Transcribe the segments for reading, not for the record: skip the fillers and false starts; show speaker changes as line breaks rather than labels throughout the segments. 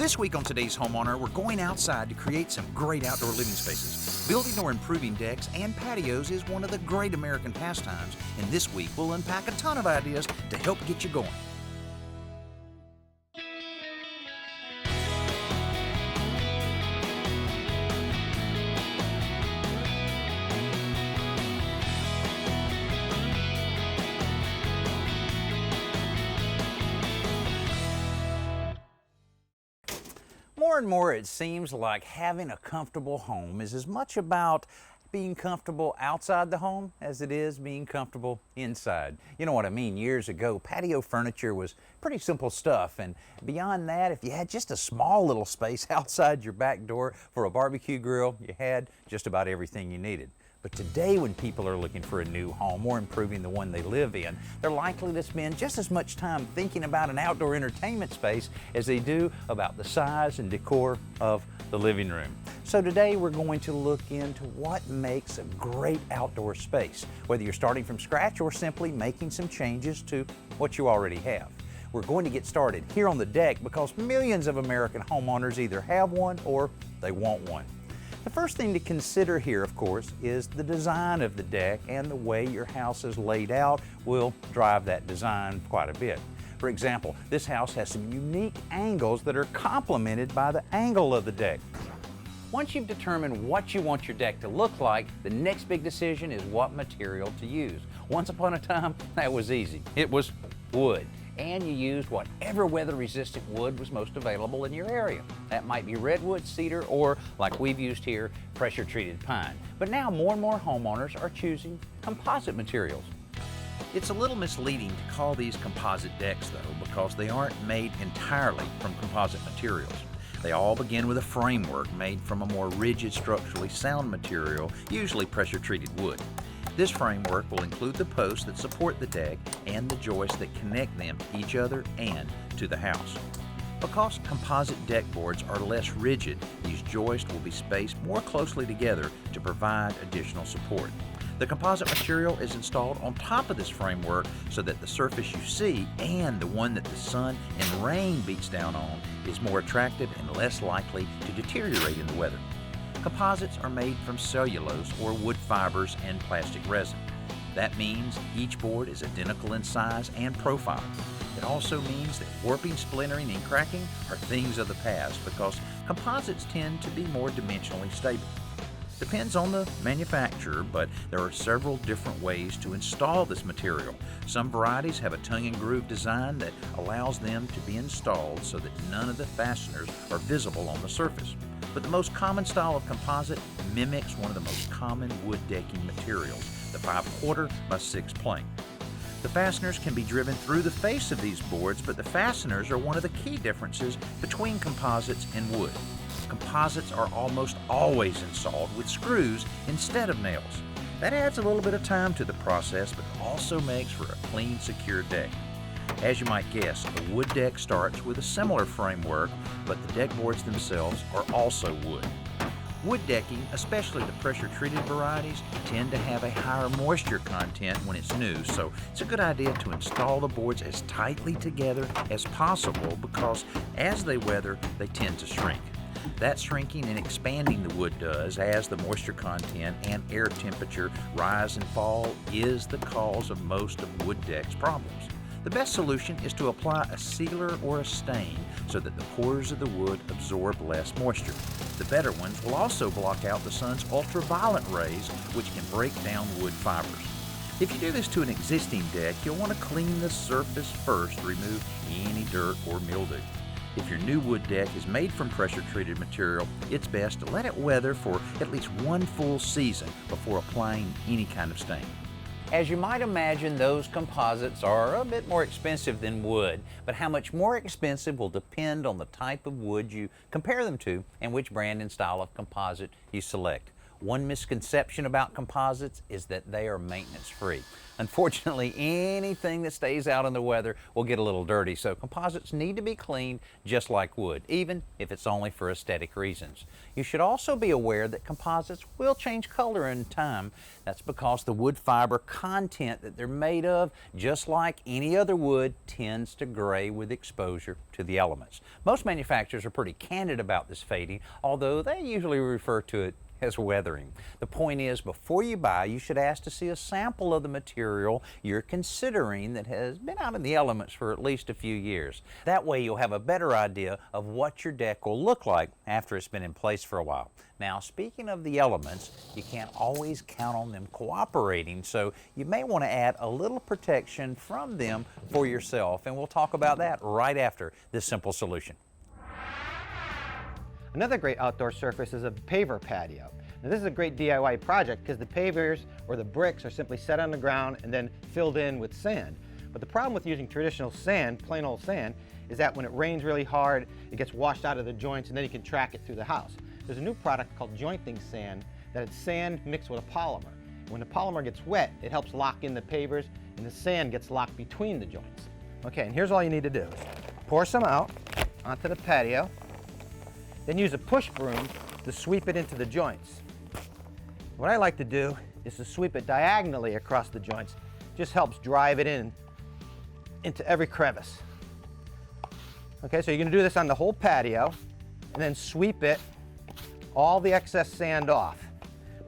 This week on today's Homeowner, we're going outside to create some great outdoor living spaces. Building or improving decks and patios is one of the great American pastimes, and this week we'll unpack a ton of ideas to help get you going. More and more it seems like having a comfortable home is as much about being comfortable outside the home as it is being comfortable inside. You know what I mean? Years ago, patio furniture was pretty simple stuff, and beyond that, if you had just a small little space outside your back door for a barbecue grill, you had just about everything you needed. But today, when people are looking for a new home or improving the one they live in, they're likely to spend just as much time thinking about an outdoor entertainment space as they do about the size and decor of the living room. So today we're going to look into what makes a great outdoor space, whether you're starting from scratch or simply making some changes to what you already have. We're going to get started here on the deck because millions of American homeowners either have one or they want one. The first thing to consider here, of course, is the design of the deck, and the way your house is laid out will drive that design quite a bit. For example, this house has some unique angles that are complemented by the angle of the deck. Once you've determined what you want your deck to look like, the next big decision is what material to use. Once upon a time, that was easy. It was wood. And you used whatever weather-resistant wood was most available in your area. That might be redwood, cedar, or, like we've used here, pressure-treated pine. But now more and more homeowners are choosing composite materials. It's a little misleading to call these composite decks, though, because they aren't made entirely from composite materials. They all begin with a framework made from a more rigid, structurally sound material, usually pressure-treated wood. This framework will include the posts that support the deck and the joists that connect them to each other and to the house. Because composite deck boards are less rigid, these joists will be spaced more closely together to provide additional support. The composite material is installed on top of this framework so that the surface you see and the one that the sun and rain beats down on is more attractive and less likely to deteriorate in the weather. Composites are made from cellulose or wood fibers and plastic resin. That means each board is identical in size and profile. It also means that warping, splintering, and cracking are things of the past because composites tend to be more dimensionally stable. Depends on the manufacturer, but there are several different ways to install this material. Some varieties have a tongue and groove design that allows them to be installed so that none of the fasteners are visible on the surface. But the most common style of composite mimics one of the most common wood decking materials, the 5/4 by 6 plank. The fasteners can be driven through the face of these boards, but the fasteners are one of the key differences between composites and wood. Composites are almost always installed with screws instead of nails. That adds a little bit of time to the process, but also makes for a clean, secure deck. As you might guess, a wood deck starts with a similar framework, but the deck boards themselves are also wood. Wood decking, especially the pressure-treated varieties, tend to have a higher moisture content when it's new, so it's a good idea to install the boards as tightly together as possible because as they weather, they tend to shrink. That shrinking and expanding the wood does as the moisture content and air temperature rise and fall is the cause of most of wood decks' problems. The best solution is to apply a sealer or a stain so that the pores of the wood absorb less moisture. The better ones will also block out the sun's ultraviolet rays, which can break down wood fibers. If you do this to an existing deck, you'll want to clean the surface first to remove any dirt or mildew. If your new wood deck is made from pressure-treated material, it's best to let it weather for at least one full season before applying any kind of stain. As you might imagine, those composites are a bit more expensive than wood, but how much more expensive will depend on the type of wood you compare them to and which brand and style of composite you select. One misconception about composites is that they are maintenance free. Unfortunately, anything that stays out in the weather will get a little dirty, so composites need to be cleaned just like wood, even if it's only for aesthetic reasons. You should also be aware that composites will change color in time. That's because the wood fiber content that they're made of, just like any other wood, tends to gray with exposure to the elements. Most manufacturers are pretty candid about this fading, although they usually refer to it as weathering. The point is, before you buy, you should ask to see a sample of the material you're considering that has been out in the elements for at least a few years. That way you'll have a better idea of what your deck will look like after it's been in place for a while. Now, speaking of the elements, you can't always count on them cooperating, so you may want to add a little protection from them for yourself, and we'll talk about that right after this simple solution.
Another great outdoor surface is a paver patio. Now, this is a great DIY project because the pavers or the bricks are simply set on the ground and then filled in with sand. But the problem with using traditional sand, plain old sand, is that when it rains really hard, it gets washed out of the joints and then you can track it through the house. There's a new product called jointing sand that it's sand mixed with a polymer. When the polymer gets wet, it helps lock in the pavers and the sand gets locked between the joints. Okay, and here's all you need to do. Pour some out onto the patio. Then use a push broom to sweep it into the joints. What I like to do is to sweep it diagonally across the joints. Just helps drive it into every crevice. Okay, so you're gonna do this on the whole patio and then sweep it, all the excess sand off.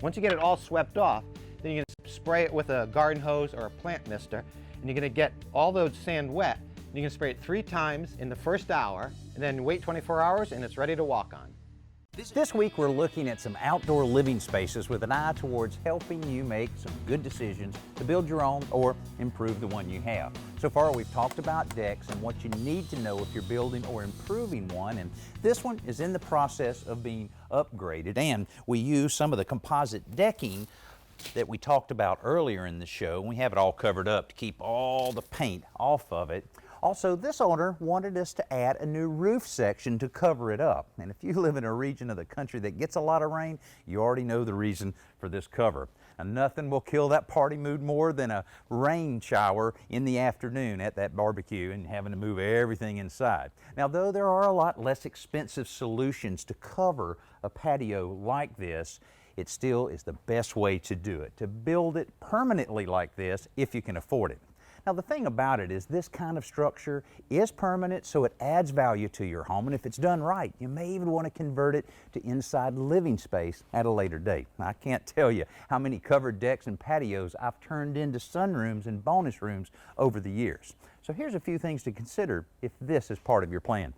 Once you get it all swept off, then you're gonna spray it with a garden hose or a plant mister, and you're gonna get all the sand wet. You can spray it 3 times in the first hour, and then wait 24 hours, and it's ready to walk on.
This week we're looking at some outdoor living spaces with an eye towards helping you make some good decisions to build your own or improve the one you have. So far we've talked about decks and what you need to know if you're building or improving one, and this one is in the process of being upgraded, and we use some of the composite decking that we talked about earlier in the show. We have it all covered up to keep all the paint off of it. Also, this owner wanted us to add a new roof section to cover it up. And if you live in a region of the country that gets a lot of rain, you already know the reason for this cover. And nothing will kill that party mood more than a rain shower in the afternoon at that barbecue and having to move everything inside. Now, though there are a lot less expensive solutions to cover a patio like this, it still is the best way to do it, to build it permanently like this if you can afford it. Now, the thing about it is this kind of structure is permanent, so it adds value to your home, and if it's done right, you may even want to convert it to inside living space at a later date. I can't tell you how many covered decks and patios I've turned into sunrooms and bonus rooms over the years. So here's a few things to consider if this is part of your plan.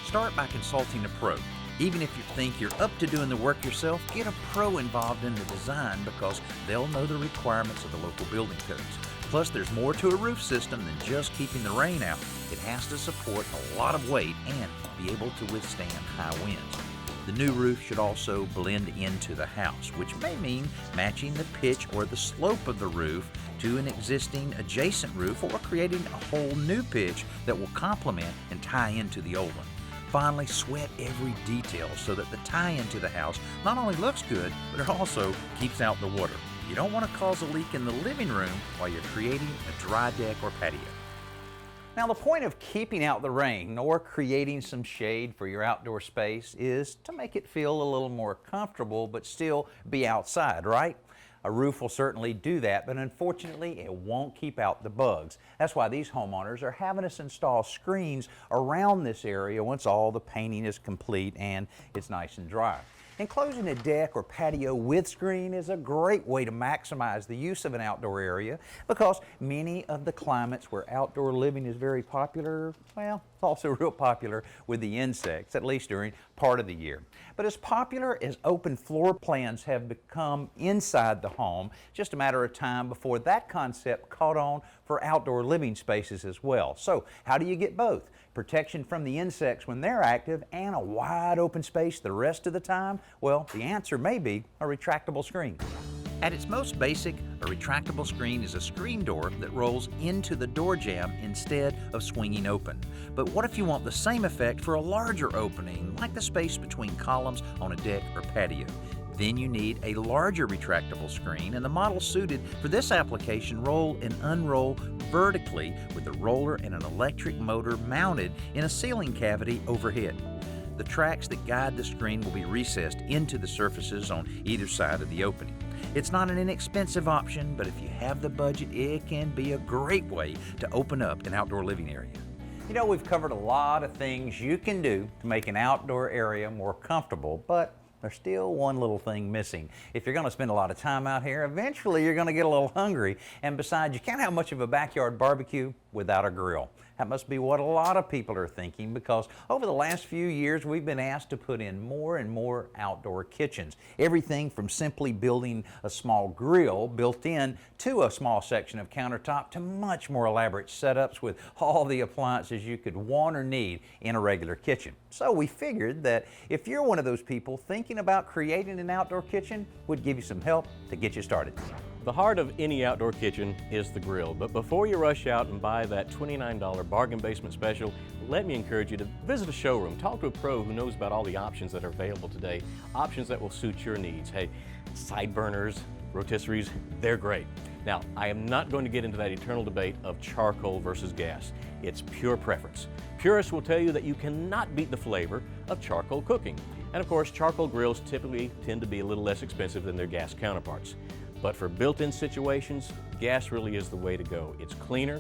Start by consulting a pro. Even if you think you're up to doing the work yourself, get a pro involved in the design because they'll know the requirements of the local building codes. Plus, there's more to a roof system than just keeping the rain out. It has to support a lot of weight and be able to withstand high winds. The new roof should also blend into the house, which may mean matching the pitch or the slope of the roof to an existing adjacent roof or creating a whole new pitch that will complement and tie into the old one. Finally, sweat every detail so that the tie-in to the house not only looks good, but it also keeps out the water. You don't want to cause a leak in the living room while you're creating a dry deck or patio. Now, the point of keeping out the rain or creating some shade for your outdoor space is to make it feel a little more comfortable but still be outside, right? A roof will certainly do that, but unfortunately it won't keep out the bugs. That's why these homeowners are having us install screens around this area once all the painting is complete and it's nice and dry. Enclosing a deck or patio with screen is a great way to maximize the use of an outdoor area because many of the climates where outdoor living is very popular, well, it's also real popular with the insects, at least during part of the year. But as popular as open floor plans have become inside the home, just a matter of time before that concept caught on for outdoor living spaces as well. So how do you get both? Protection from the insects when they're active and a wide open space the rest of the time? Well, the answer may be a retractable screen. At its most basic, a retractable screen is a screen door that rolls into the door jamb instead of swinging open. But what if you want the same effect for a larger opening, like the space between columns on a deck or patio? Then you need a larger retractable screen, and the model suited for this application roll and unroll vertically with a roller and an electric motor mounted in a ceiling cavity overhead. The tracks that guide the screen will be recessed into the surfaces on either side of the opening. It's not an inexpensive option, but if you have the budget, it can be a great way to open up an outdoor living area. You know, we've covered a lot of things you can do to make an outdoor area more comfortable, but there's still one little thing missing. If you're going to spend a lot of time out here, eventually you're going to get a little hungry. And besides, you can't have much of a backyard barbecue without a grill. That must be what a lot of people are thinking, because over the last few years we've been asked to put in more and more outdoor kitchens. Everything from simply building a small grill built in to a small section of countertop to much more elaborate setups with all the appliances you could want or need in a regular kitchen. So we figured that if you're one of those people thinking about creating an outdoor kitchen, we'd give you some help to get you started.
The heart of any outdoor kitchen is the grill, but before you rush out and buy that $29 bargain basement special, let me encourage you to visit a showroom. Talk to a pro who knows about all the options that are available today, options that will suit your needs. Hey, side burners, rotisseries, they're great. Now, I am not going to get into that eternal debate of charcoal versus gas. It's pure preference. Purists will tell you that you cannot beat the flavor of charcoal cooking. And of course, charcoal grills typically tend to be a little less expensive than their gas counterparts. But for built-in situations, gas really is the way to go. It's cleaner,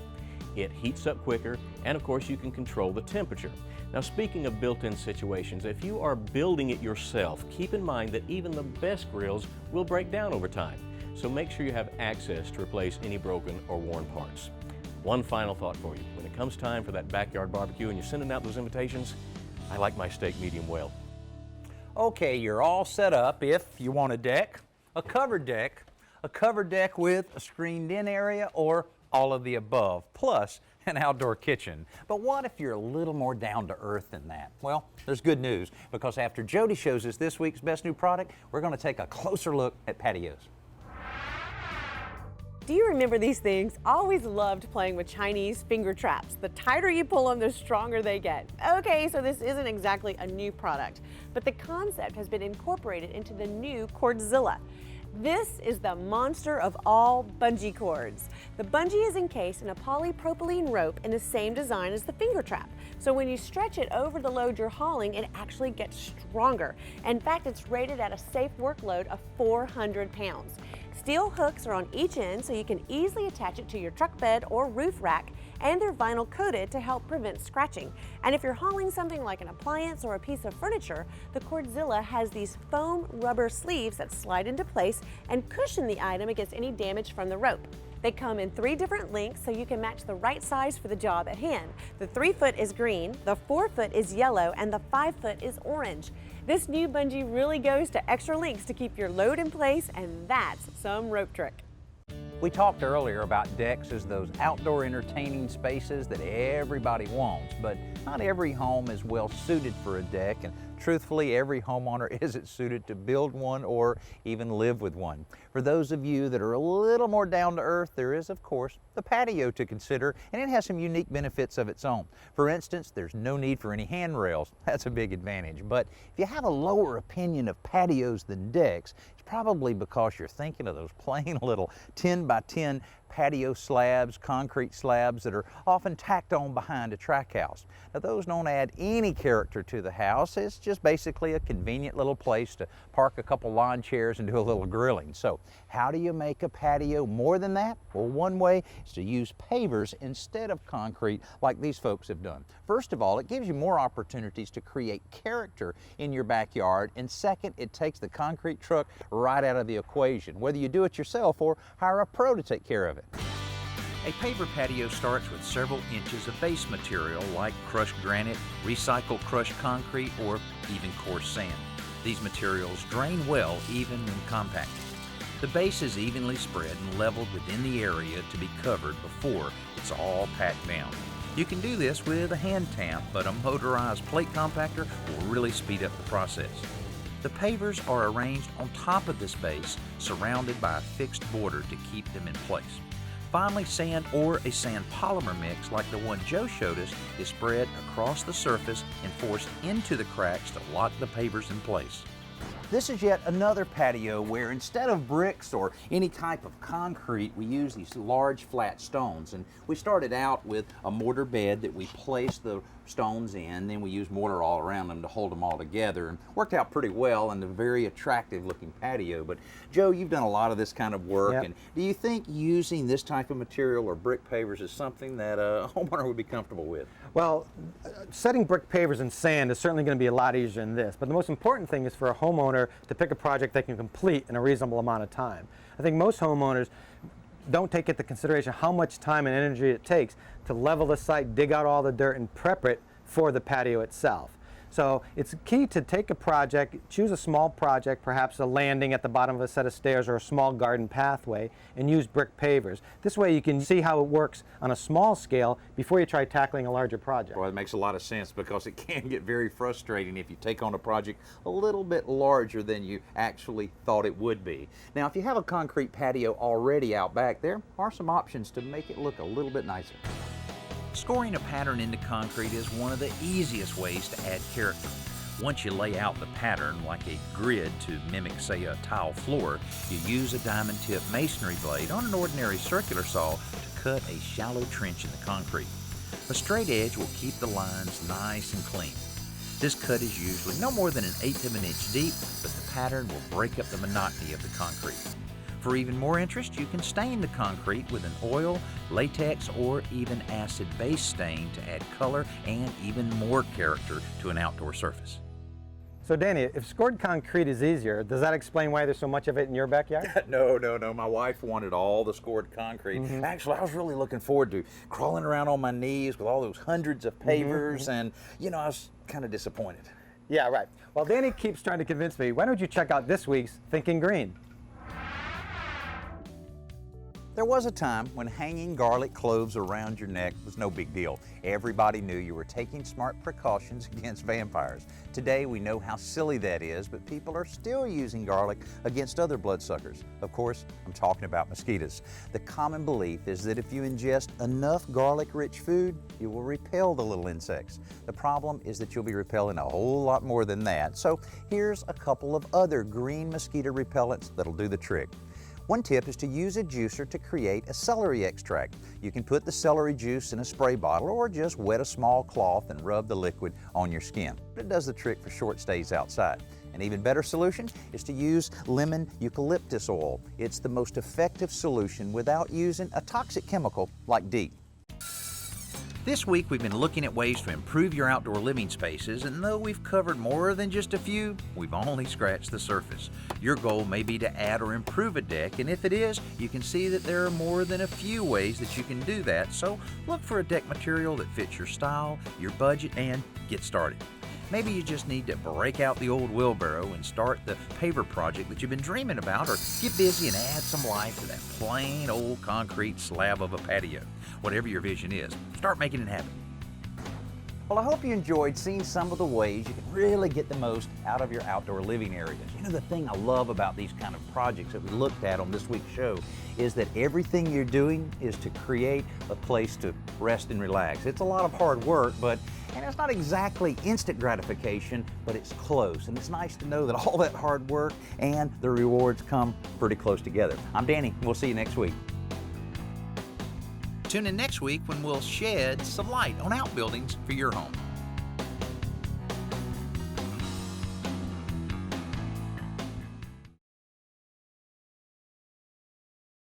it heats up quicker, and of course you can control the temperature. Now, speaking of built-in situations, if you are building it yourself, keep in mind that even the best grills will break down over time. So make sure you have access to replace any broken or worn parts. One final thought for you. When it comes time for that backyard barbecue and you're sending out those invitations, I like my steak medium well.
Okay, you're all set up if you want a deck, a covered deck with a screened-in area, or all of the above, plus an outdoor kitchen. But what if you're a little more down to earth than that? Well, there's good news, because after Jody shows us this week's best new product, we're going to take a closer look at patios.
Do you remember these things? Always loved playing with Chinese finger traps. The tighter you pull them, the stronger they get. Okay, so this isn't exactly a new product, but the concept has been incorporated into the new Cordzilla. This is the monster of all bungee cords. The bungee is encased in a polypropylene rope in the same design as the finger trap. So when you stretch it over the load you're hauling, it actually gets stronger. In fact, it's rated at a safe workload of 400 pounds. Steel hooks are on each end so you can easily attach it to your truck bed or roof rack, and they're vinyl coated to help prevent scratching. And if you're hauling something like an appliance or a piece of furniture, the Cordzilla has these foam rubber sleeves that slide into place and cushion the item against any damage from the rope. They come in 3 different lengths so you can match the right size for the job at hand. The 3-foot is green, the 4-foot is yellow, and the 5-foot is orange. This new bungee really goes to extra lengths to keep your load in place, and that's some rope trick.
We talked earlier about decks as those outdoor entertaining spaces that everybody wants, but not every home is well suited for a deck, and truthfully, every homeowner isn't suited to build one or even live with one. For those of you that are a little more down to earth, there is, of course, the patio to consider, and it has some unique benefits of its own. For instance, there's no need for any handrails. That's a big advantage. But if you have a lower opinion of patios than decks, it's probably because you're thinking of those plain little 10 by 10 patio slabs, concrete slabs that are often tacked on behind a track house. Now, those don't add any character to the house. It's just basically a convenient little place to park a couple lawn chairs and do a little grilling. So how do you make a patio more than that? Well, one way is to use pavers instead of concrete like these folks have done. First of all, it gives you more opportunities to create character in your backyard, and second, it takes the concrete truck right out of the equation, whether you do it yourself or hire a pro to take care of it. A paver patio starts with several inches of base material like crushed granite, recycled crushed concrete, or even coarse sand. These materials drain well even when compacted. The base is evenly spread and leveled within the area to be covered before it's all packed down. You can do this with a hand tamp, but a motorized plate compactor will really speed up the process. The pavers are arranged on top of this base, surrounded by a fixed border to keep them in place. Finally, sand or a sand polymer mix like the one Joe showed us is spread across the surface and forced into the cracks to lock the pavers in place. This is yet another patio where instead of bricks or any type of concrete, we use these large flat stones. And we started out with a mortar bed that we placed the stones in, then we used mortar all around them to hold them all together, and worked out pretty well and a very attractive looking patio. But Joe, you've done a lot of this kind of work,
Yep.
and do you think using this type of material or brick pavers is something that a homeowner would be comfortable with?
Well, setting brick pavers in sand is certainly going to be a lot easier than this, but the most important thing is for a homeowner to pick a project they can complete in a reasonable amount of time. I think most homeowners don't take into consideration how much time and energy it takes to level the site, dig out all the dirt, and prep it for the patio itself. So it's key to take a project, choose a small project, perhaps a landing at the bottom of a set of stairs or a small garden pathway, and use brick pavers. This way you can see how it works on a small scale before you try tackling a larger project.
Well, it makes a lot of sense because it can get very frustrating if you take on a project a little bit larger than you actually thought it would be. Now, if you have a concrete patio already out back, there are some options to make it look a little bit nicer. Scoring a pattern into concrete is one of the easiest ways to add character. Once you lay out the pattern like a grid to mimic, say, a tile floor, you use a diamond tip masonry blade on an ordinary circular saw to cut a shallow trench in the concrete. A straight edge will keep the lines nice and clean. This cut is usually no more than 1/8 of an inch deep, but the pattern will break up the monotony of the concrete. For even more interest, you can stain the concrete with an oil, latex, or even acid-based stain to add color and even more character to an outdoor surface.
So Danny, if scored concrete is easier, does that explain why there's so much of it in your backyard?
No. My wife wanted all the scored concrete. Actually, I was really looking forward to crawling around on my knees with all those hundreds of pavers, and I was kind of disappointed.
Yeah, right. Well, Danny keeps trying to convince me. Why don't you check out this week's Thinking Green?
There was a time when hanging garlic cloves around your neck was no big deal. Everybody knew you were taking smart precautions against vampires. Today we know how silly that is, but people are still using garlic against other bloodsuckers. Of course, I'm talking about mosquitoes. The common belief is that if you ingest enough garlic-rich food, you will repel the little insects. The problem is that you'll be repelling a whole lot more than that. So here's a couple of other green mosquito repellents that'll do the trick. One tip is to use a juicer to create a celery extract. You can put the celery juice in a spray bottle or just wet a small cloth and rub the liquid on your skin. It does the trick for short stays outside. An even better solution is to use lemon eucalyptus oil. It's the most effective solution without using a toxic chemical like DEET. This week we've been looking at ways to improve your outdoor living spaces, and though we've covered more than just a few, we've only scratched the surface. Your goal may be to add or improve a deck, and if it is, you can see that there are more than a few ways that you can do that, so look for a deck material that fits your style, your budget, and get started. Maybe you just need to break out the old wheelbarrow and start the paver project that you've been dreaming about, or get busy and add some life to that plain old concrete slab of a patio. Whatever your vision is, start making it happen. Well, I hope you enjoyed seeing some of the ways you can really get the most out of your outdoor living areas. The thing I love about these kind of projects that we looked at on this week's show is that everything you're doing is to create a place to rest and relax. It's a lot of hard work, and it's not exactly instant gratification, but it's close. And it's nice to know that all that hard work and the rewards come pretty close together. I'm Danny. We'll see you next week. Tune in next week when we'll shed some light on outbuildings for your home.